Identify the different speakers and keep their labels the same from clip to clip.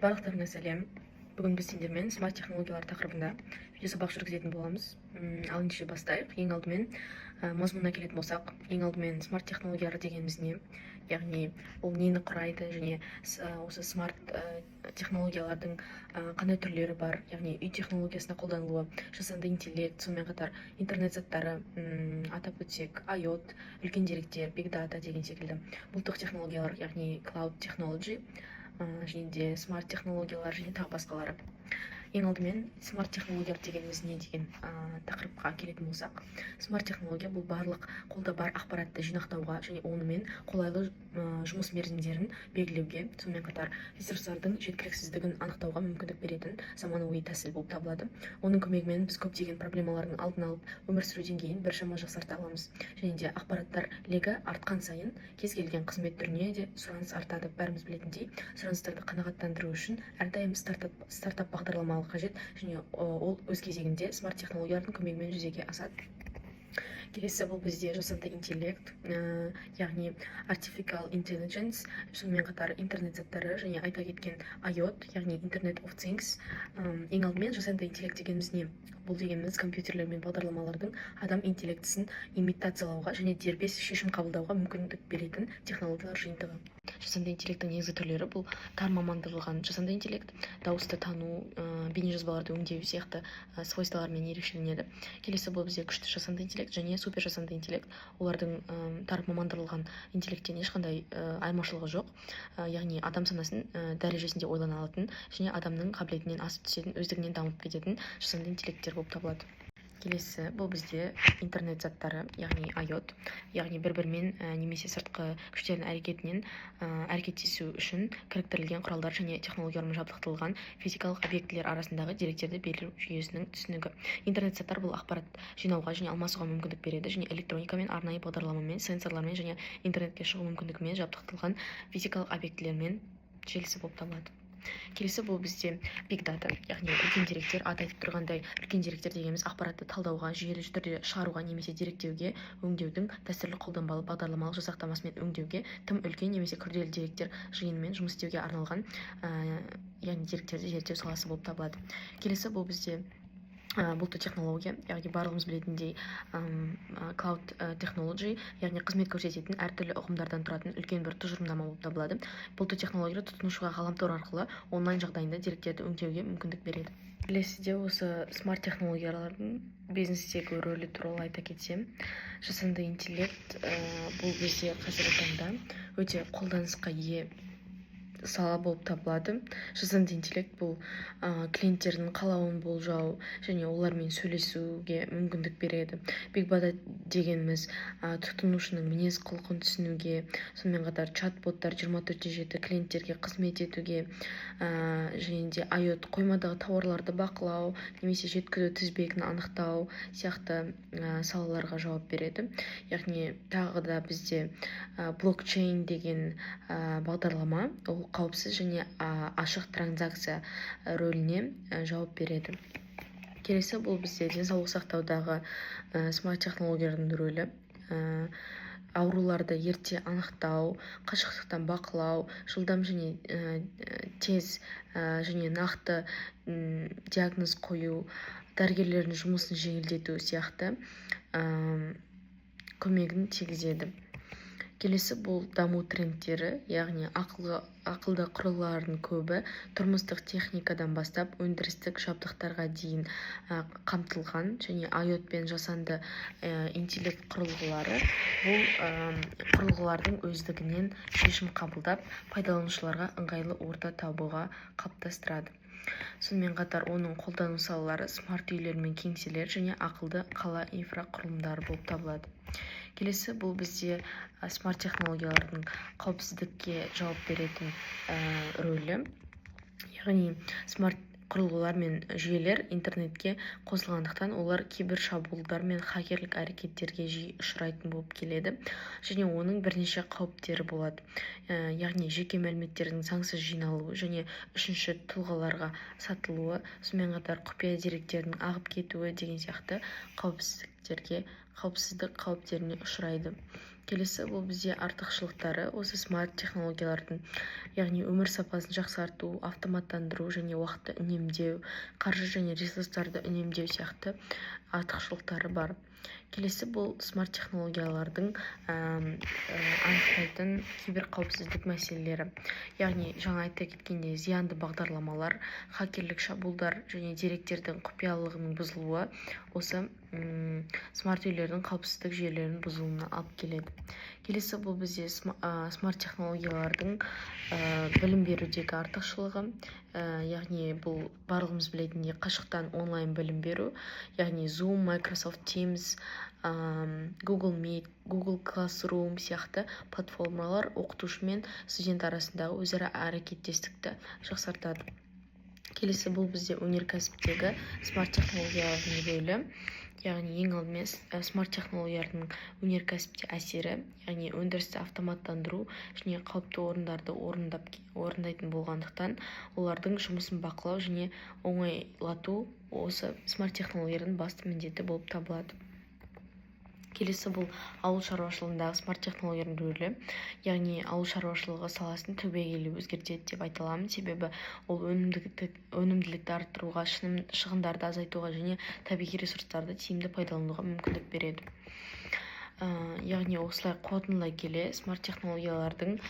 Speaker 1: Барлықтарыңа сәлем. Бүгін біз сендермен смарт технологиялар тақырыбында видеосабақ жүргізетін боламыз. Ал ендеше бастайық. Ең алдымен мазмұнына келетін болсақ, ең алдымен смарт технологиялар дегеніміз не? Яғни ол нені құрайды және осы смарт технологиялардың қандай түрлері бар? Яғни үй технологиясына қолданылуы, жасанды интеллект, сонымен қатар интернет заттары, атап өтсек, IoT, үлкен деректер, Big Data деген секілді бұлттық технологиялар, яғни Cloud Technology, және де смарт технологиялар және тағы басқалары. Ең алдымен смарт технологиялар дегеніміз не деген тақырыпқа келетін болсақ, смарт технология бұл барлық қолда бар ақпаратты жинақтауға және онымен қолайлы жұмыс мерзімдерін белгілеуге, сонымен қатар ресурстардың жеткіліксіздігін анықтауға мүмкіндік беретін заманауи тәсіл болып табылады. Оның көмегімен біз көптеген проблемалардың алдын алып, өмір сүру деңгейін біршама жақсарта аламыз. Және де ақпараттар легі артқан сайын кез келген қызмет түріне де сұраныс артады. Бәріміз білетіндей, сұраныстарды қанағаттандыру үшін әрдайым стартап бағдарламалар қажет, және ол өз кезегінде смарт технологиялардың көмегімен жүзеге асады. Келесі бұл бізде жасанды интеллект, яғни Artificial Intelligence, сонымен қатар интернет заттары және айта кеткен IoT, яғни Internet of Things. Ең алдымен жасанды интеллект дегеніміз не? Бұл дегеніміз компьютерлер мен бағдарламалардың адам интеллектісін имитациялауға және дербес шешім қабылдауға мүмкіндік беретін технологиялар жиынтығы. Жасанды интеллекттің негізгі түрлері бұл мамандырылған жасанды интеллект, дауысты тану, бейнежазбаларды өңдеу сияқты свойстволарымен ерекшеленеді. Келесі бұл бізде күшті жасанды интеллект және супер жасанды интеллект. Олардың мамандырылған интеллекттен ешқандай айырмашылығы жоқ, яғни адам санасын дәрежесінде ойлана алатын және адамның қабілетінен асып түсетін, өздігінен дамып кететін жасанды интеллекттер болып табылады. Келесі бұл бізде интернет заттары, яғни IoT, яғни бір-бірімен немесе сыртқы күштердің әрекетінен әрекеттесу үшін кіріктірілген құралдар және технологиялармен жабдықталған физикалық объектілер арасындағы деректерді беру жүйесінің түсінігі. Интернет заттар бұл ақпарат жинауға және алмасуға мүмкіндік береді және электроникамен, арнайы бағдарламамен, сенсорлармен және интернетке шығу мүмкіндігімен жабдықталған физикалық объектілермен желісі болып табылады. Келесі бұл бізде Big Data, яғни үлкен деректер. Аты айтып тұрғандай, үлкен деректер дегеніміз ақпаратты талдауға, жүйелі түрде шығаруға немесе деректеуге, өңдеудің дәстүрлі қолданбалы бағдарламалық жасақтамасымен өңдеуге, тым үлкен немесе күрделі деректер жиынымен жұмыс істеуге арналған, яғни деректерді зерттеу саласы болып табылады. Келесі бұл бізде бұлтты технология, яғни барлығымыз білетіндей Cloud Technology, яғни қызмет көрсететін әртүрлі ұғымдардан тұратын үлкен бір тұжырымдама болып табылады. Бұлтты технология тұтынушыға ғаламтор арқылы онлайн жағдайында деректерді өңдеуге мүмкіндік береді. Келесіде осы смарт технологиялардың бизнестегі рөлі туралы айта кетсем, жасанды интеллект бұл бізде қазіргі таңда өте қолданысқа ие сала болып табылады. Жасанды интеллект бұл клиенттердің қалауын болжау және олармен сөйлесуге мүмкіндік береді. Big Data дегеніміз тұтынушының мінез құлқын түсінуге, сонымен қатар чат-боттар 24/7 клиенттерге қызмет етуге, және де IoT қоймадағы тауарларды бақылау немесе жеткізу тізбегін анықтау сияқты салаларға жауап береді. Яғни тағы да бізде блокчейн деген бағдарлама, ол қауіпсіз және ашық транзакция рөліне жауап береді. Келесі бұл бізде денсаулық сақтаудағы смарт технологиялардың рөлі. Ауруларды ерте анықтау, қашықтықтан бақылау, жылдам және тез және нақты диагноз қою, дәрігерлердің жұмысын жеңілдету сияқты көмегін тигізеді. Келесі бұл даму трендтері, яғни ақылды құрылғылардың көбі тұрмыстық техникадан бастап өндірістік жабдықтарға дейін қамтылған және IoT пен жасанды интеллект құрылғылары бұл құрылғылардың өздігінен шешім қабылдап, пайдаланушыларға ыңғайлы орта табуға қалыптастырады. Сонымен қатар оның қолдану салалары смарт үйлер мен кеңселер және ақылды қала инфрақұрылымдары болып табылады. Келесі бұл бізде смарт технологиялардың қауіпсіздікке жауап беретін рөлі. Яғни смарт құрылғылар мен жүйелер интернетке қосылғандықтан олар кибер шабуылдар мен хакерлік әрекеттерге жиі ұшырайтын болып келеді және оның бірнеше қауіптері болады. Яғни жеке мәліметтердің заңсыз жиналуы және үшінші тұлғаларға сатылуы, сонымен қатар құпия деректердің ағып кетуі деген сияқты қауіпсіздік қауіптеріне ұшырайды. келесі бұл бізде артықшылықтары. Осы смарт технологиялардың, яғни өмір сапасын жақсарту, автоматтандыру және уақытты үнемдеу, қаржы және ресурстарды үнемдеу сияқты артықшылықтары бар. Келесі бұл смарт технологиялардың анықтайтын киберқауіпсіздік мәселелері. Яғни жаңа айта кеткенде зиянды бағдарламалар, хакерлік шабуылдар және деректердің құпиялылығының бұзылуы осы смарт үйлердің қауіпсіздік жүйелерінің бұзылуына алып келеді. Келесі бұл бізде смарт технологиялардың білім берудегі артықшылығы. Яғни бұл барлығымыз білетіндей қашықтан онлайн білім беру, яғни Zoom, Microsoft Teams, Google Meet, Google Classroom сияқты платформалар оқытушы мен студент арасындағы өзара әрекеттестікті жақсартады. Келесі бұл бізде өнеркәсіптегі смарт технологиялардың рөлі. Яғни ең алдымен смарт технологиялардың өнеркәсіпте әсері, яғни өндірісті автоматтандыру және қауіпті орындарды орындайтын болғандықтан, олардың жұмысын бақылау және оңайлату осы смарт технологиялардың басты міндеті болып табылады. Келесі бұл ауыл шаруашылығындағы смарт технологиялардың рөлі, яғни ауыл шаруашылығы саласын түбегейлі өзгертеді деп айта аламын, себебі ол өнімділікті арттыруға, шығындарды азайтуға және табиғи ресурстарды тиімді пайдалануға мүмкіндік береді. Яғни осылай қорытындылай келе, смарт технологиялардың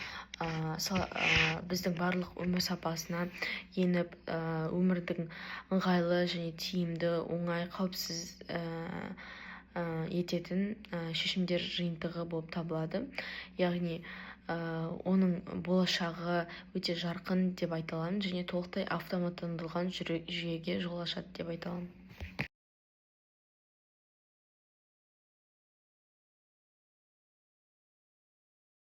Speaker 1: біздің барлық өмір сапасына еніп, өмірдің ыңғайлы және тиімді, оңай, қауіпсіз ететін шешімдер жиынтығы болып табылады. Яғни оның болашағы өте жарқын деп айта аламын және толықтай автоматтандырылған жүйеге жол ашады деп айта аламын.